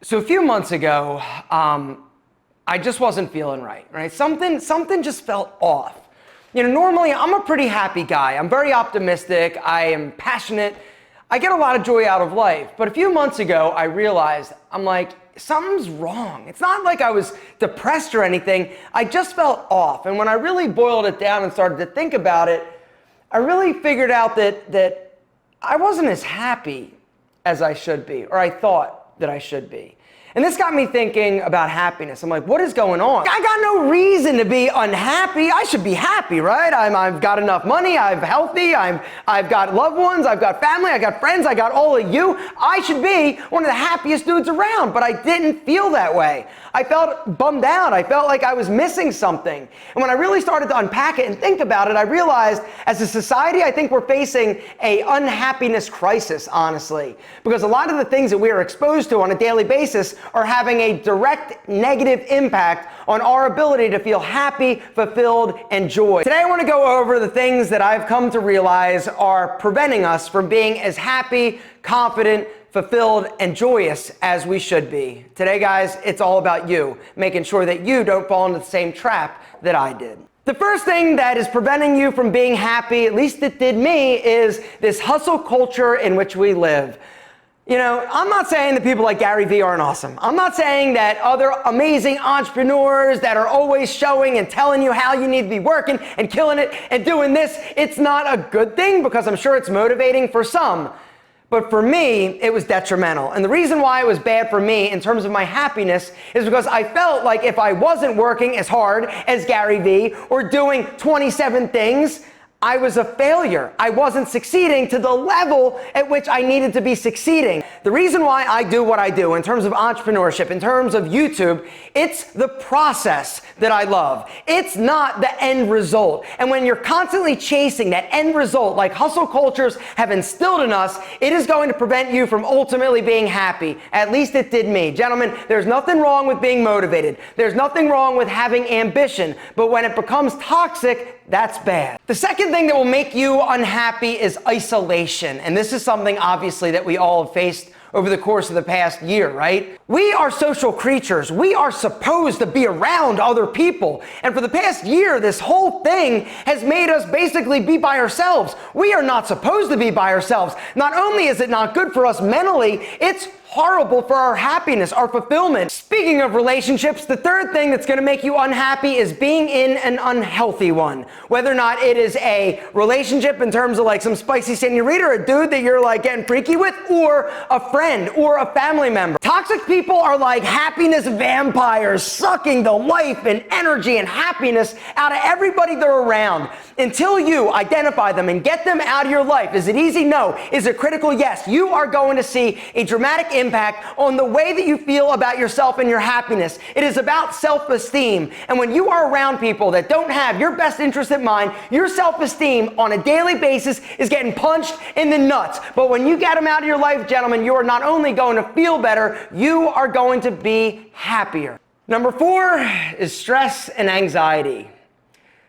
So a few months ago, I just wasn't feeling right? Something just felt off. You know, normally I'm a pretty happy guy. I'm very optimistic. I am passionate. I get a lot of joy out of life. But a few months ago, I realized, I'm like, something's wrong. It's not like I was depressed or anything. I just felt off. And when I really boiled it down and started to think about it, I really figured out that I wasn't as happy as I should be, or I thought that I should be. And this got me thinking about happiness. I'm like, what is going on? I got no reason to be unhappy. I should be happy, right? I've got enough money, I'm healthy, I've got loved ones, I've got family, I got friends, I got all of you. I should be one of the happiest dudes around, but I didn't feel that way. I felt bummed out. I felt like I was missing something. And when I really started to unpack it and think about it, I realized as a society, I think we're facing a unhappiness crisis, honestly, because a lot of the things that we are exposed to on a daily basis are having a direct negative impact on our ability to feel happy, fulfilled, and joy. Today, I want to go over the things that I've come to realize are preventing us from being as happy, confident, fulfilled, and joyous as we should be. Today, guys, it's all about you, making sure that you don't fall into the same trap that I did. The first thing that is preventing you from being happy, at least it did me, is this hustle culture in which we live. You know, I'm not saying that people like Gary Vee aren't awesome. I'm not saying that other amazing entrepreneurs that are always showing and telling you how you need to be working and killing it and doing this, it's not a good thing, because I'm sure it's motivating for some. But for me, it was detrimental. And the reason why it was bad for me in terms of my happiness is because I felt like if I wasn't working as hard as Gary Vee or doing 27 things, I was a failure. I wasn't succeeding to the level at which I needed to be succeeding. The reason why I do what I do in terms of entrepreneurship, in terms of YouTube, it's the process that I love. It's not the end result. And when you're constantly chasing that end result, like hustle cultures have instilled in us, it is going to prevent you from ultimately being happy. At least it did me. Gentlemen, there's nothing wrong with being motivated. There's nothing wrong with having ambition. But when it becomes toxic, that's bad. The second thing that will make you unhappy is isolation. And this is something obviously that we all have faced over the course of the past year, right? We are social creatures. We are supposed to be around other people. And for the past year, this whole thing has made us basically be by ourselves. We are not supposed to be by ourselves. Not only is it not good for us mentally, it's horrible for our happiness, our fulfillment. Speaking of relationships, the third thing that's going to make you unhappy is being in an unhealthy one. Whether or not it is a relationship in terms of like some spicy senorita, or a dude that you're like getting freaky with, or a friend or a family member. Toxic people are like happiness vampires, sucking the life and energy and happiness out of everybody they're around. Until you identify them and get them out of your life. Is it easy? No. Is it critical? Yes. You are going to see a dramatic impact on the way that you feel about yourself and your happiness. It is about self-esteem. And when you are around people that don't have your best interest in mind, your self-esteem on a daily basis is getting punched in the nuts. But when you get them out of your life, gentlemen, you are not only going to feel better, you are going to be happier. Number 4 is stress and anxiety.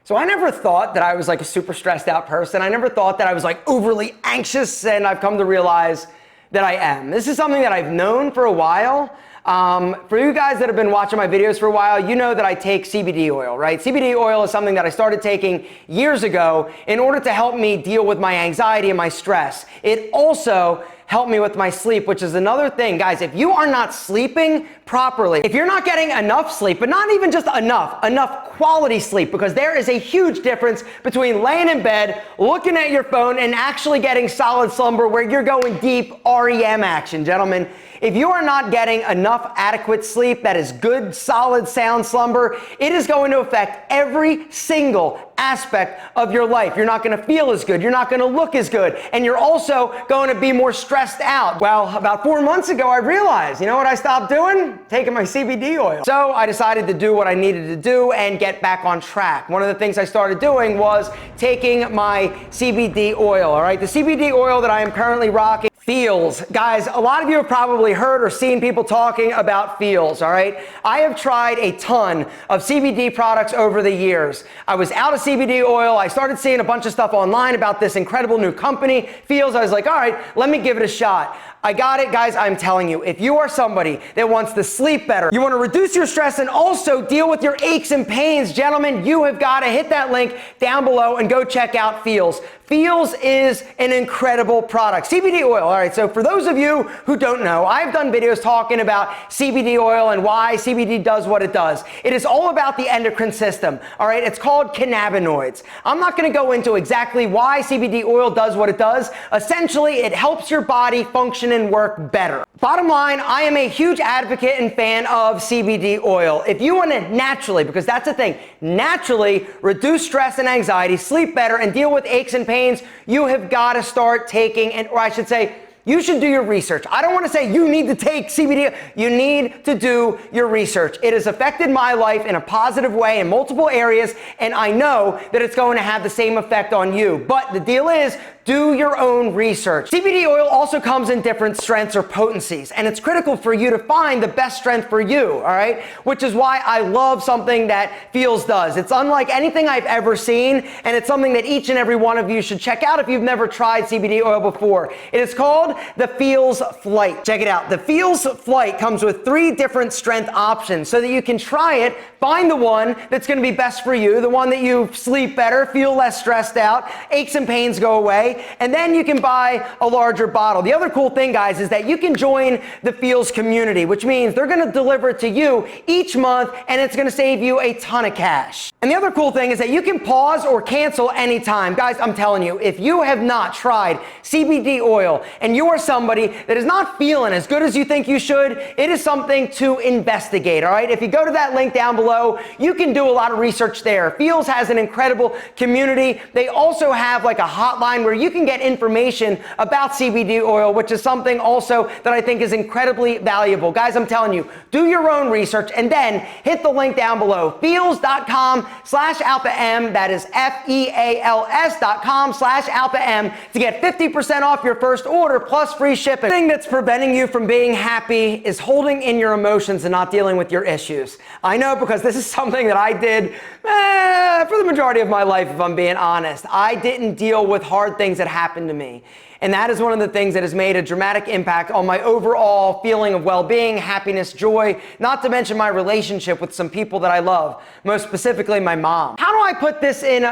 So I never thought that I was like a super stressed out person. I never thought that I was like overly anxious, and I've come to realize that I am. This is something that I've known for a while. For you guys that have been watching my videos for a while, you know that I take CBD oil, right? CBD oil is something that I started taking years ago in order to help me deal with my anxiety and my stress. It also helped me with my sleep, which is another thing. Guys, if you are not sleeping properly, if you're not getting enough sleep, but not even just enough quality sleep, because there is a huge difference between laying in bed, looking at your phone, and actually getting solid slumber where you're going deep REM action, gentlemen. If you are not getting enough adequate sleep, that is good, solid, sound slumber, it is going to affect every single aspect of your life. You're not going to feel as good. You're not going to look as good. And you're also going to be more stressed out. Well, about 4 months ago, I realized, you know what I stopped doing? Taking my CBD oil. So I decided to do what I needed to do and get back on track. One of the things I started doing was taking my CBD oil, all right? The CBD oil that I am currently rocking feels. Guys, a lot of you have probably heard or seen people talking about feels, all right? I have tried a ton of CBD products over the years. I was out of CBD oil. I started seeing a bunch of stuff online about this incredible new company, Feels. I was like, all right, let me give it a shot. I got it, guys. I'm telling you, if you are somebody that wants to sleep better, you want to reduce your stress and also deal with your aches and pains, gentlemen, you have got to hit that link down below and go check out Feels. Feels is an incredible product. CBD oil. All right, so for those of you who don't know, I've done videos talking about CBD oil and why CBD does what it does. It is all about the endocrine system. All right, it's called cannabinoids. I'm not going to go into exactly why CBD oil does what it does. Essentially, it helps your body function and work better. Bottom line, I am a huge advocate and fan of CBD oil. If you want to naturally, because that's the thing, naturally reduce stress and anxiety, sleep better, and deal with aches and pains, you have got to start taking, or I should say, you should do your research. I don't want to say you need to take CBD. You need to do your research. It has affected my life in a positive way in multiple areas, and I know that it's going to have the same effect on you. But the deal is, do your own research. CBD oil also comes in different strengths or potencies, and it's critical for you to find the best strength for you, all right? Which is why I love something that Feels does. It's unlike anything I've ever seen, and it's something that each and every one of you should check out if you've never tried CBD oil before. It is called the Feels Flight. Check it out. The Feels Flight comes with 3 different strength options so that you can try it, find the one that's gonna be best for you, the one that you sleep better, feel less stressed out, aches and pains go away, and then you can buy a larger bottle. The other cool thing, guys, is that you can join the Feels community, which means they're gonna deliver it to you each month, and it's gonna save you a ton of cash. And the other cool thing is that you can pause or cancel anytime. Guys, I'm telling you, if you have not tried CBD oil and you are somebody that is not feeling as good as you think you should, it is something to investigate, all right? If you go to that link down below, you can do a lot of research there. Feels has an incredible community. They also have like a hotline where you can get information about CBD oil, which is something also that I think is incredibly valuable. Guys, I'm telling you, do your own research and then hit the link down below, feels.com/alpha-M, that is FEALS.com/alpha-M, to get 50% off your first order plus free shipping. The thing that's preventing you from being happy is holding in your emotions and not dealing with your issues. I know, because this is something that I did for the majority of my life, if I'm being honest. I didn't deal with hard things that happened to me. And that is one of the things that has made a dramatic impact on my overall feeling of well-being, happiness, joy, not to mention my relationship with some people that I love, most specifically my mom. How do I put this in?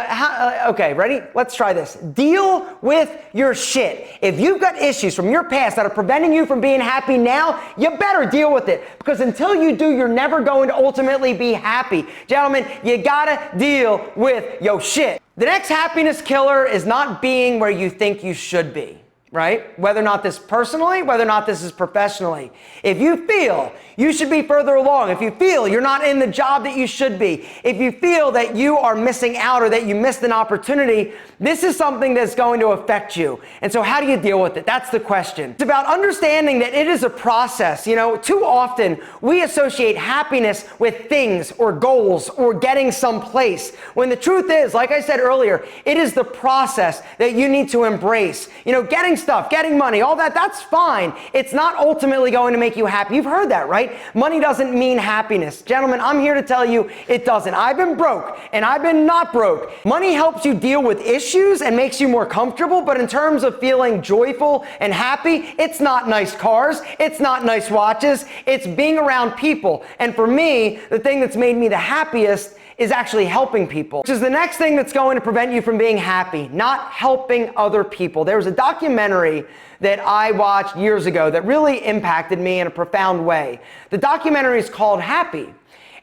Okay, ready? Let's try this. Deal with your shit. If you've got issues from your past that are preventing you from being happy now, you better deal with it, because until you do, you're never going to ultimately be happy. Gentlemen, you gotta deal with your shit. The next happiness killer is not being where you think you should be, right? Whether or not this personally, whether or not this is professionally. If you feel you should be further along, if you feel you're not in the job that you should be, if you feel that you are missing out or that you missed an opportunity, this is something that's going to affect you. And so how do you deal with it? That's the question. It's about understanding that it is a process. You know, too often we associate happiness with things or goals or getting someplace, when the truth is, like I said earlier, it is the process that you need to embrace. You know, getting stuff, getting money, all that, that's fine. It's not ultimately going to make you happy. You've heard that, right? Money doesn't mean happiness. Gentlemen, I'm here to tell you it doesn't. I've been broke and I've been not broke. Money helps you deal with issues and makes you more comfortable, but in terms of feeling joyful and happy, it's not nice cars, it's not nice watches, it's being around people. And for me, the thing that's made me the happiest is actually helping people, which is the next thing that's going to prevent you from being happy, not helping other people. There was a documentary that I watched years ago that really impacted me in a profound way. The documentary is called Happy.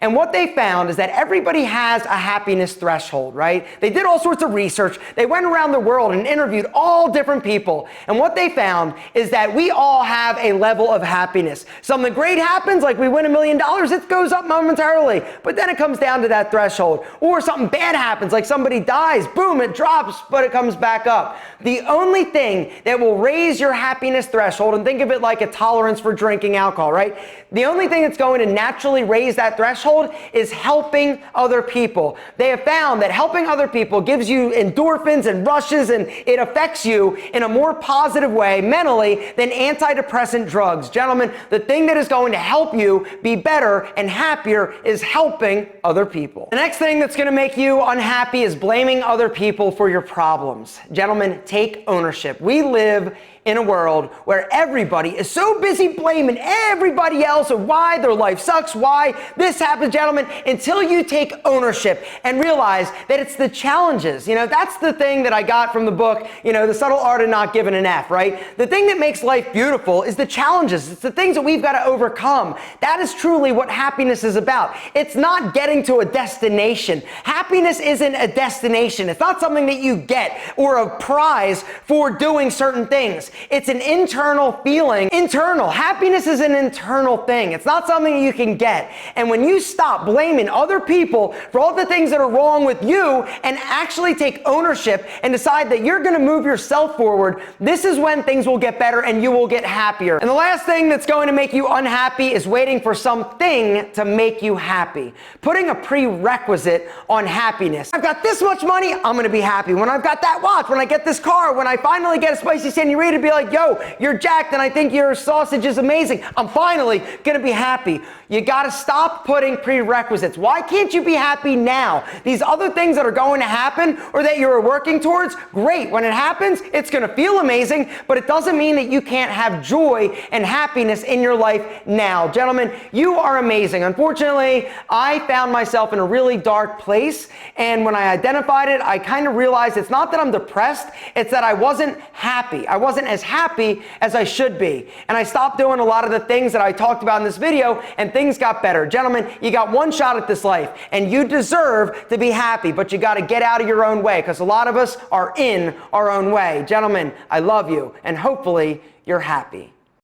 And what they found is that everybody has a happiness threshold, right? They did all sorts of research. They went around the world and interviewed all different people. And what they found is that we all have a level of happiness. Something great happens, like we win $1 million, it goes up momentarily, but then it comes down to that threshold. Or something bad happens, like somebody dies, boom, it drops, but it comes back up. The only thing that will raise your happiness threshold, and think of it like a tolerance for drinking alcohol, right? The only thing that's going to naturally raise that threshold is helping other people. They have found that helping other people gives you endorphins and rushes, and it affects you in a more positive way mentally than antidepressant drugs. Gentlemen, the thing that is going to help you be better and happier is helping other people. The next thing that's going to make you unhappy is blaming other people for your problems. Gentlemen, take ownership. We live in a world where everybody is so busy blaming everybody else of why their life sucks, why this happens, gentlemen, until you take ownership and realize that it's the challenges. That's the thing that I got from the book, The Subtle Art of Not Giving an F, right? The thing that makes life beautiful is the challenges. It's the things that we've got to overcome. That is truly what happiness is about. It's not getting to a destination. Happiness isn't a destination. It's not something that you get or a prize for doing certain things. It's an internal feeling. Internal. Happiness is an internal thing. It's not something you can get. And when you stop blaming other people for all the things that are wrong with you and actually take ownership and decide that you're going to move yourself forward, this is when things will get better and you will get happier. And the last thing that's going to make you unhappy is waiting for something to make you happy. Putting a prerequisite on happiness. I've got this much money, I'm going to be happy. When I've got that watch, when I get this car, when I finally get a spicy senorita to be like, yo, you're jacked and I think your sausage is amazing, I'm finally going to be happy. You got to stop putting prerequisites. Why can't you be happy now? These other things that are going to happen or that you're working towards, great. When it happens, it's going to feel amazing, but it doesn't mean that you can't have joy and happiness in your life now. Gentlemen, you are amazing. Unfortunately, I found myself in a really dark place, and when I identified it, I kind of realized it's not that I'm depressed, it's that I wasn't happy. I wasn't as happy as I should be. And I stopped doing a lot of the things that I talked about in this video, and things got better. Gentlemen, you got one shot at this life, and you deserve to be happy, but you got to get out of your own way, because a lot of us are in our own way. Gentlemen, I love you, and hopefully you're happy.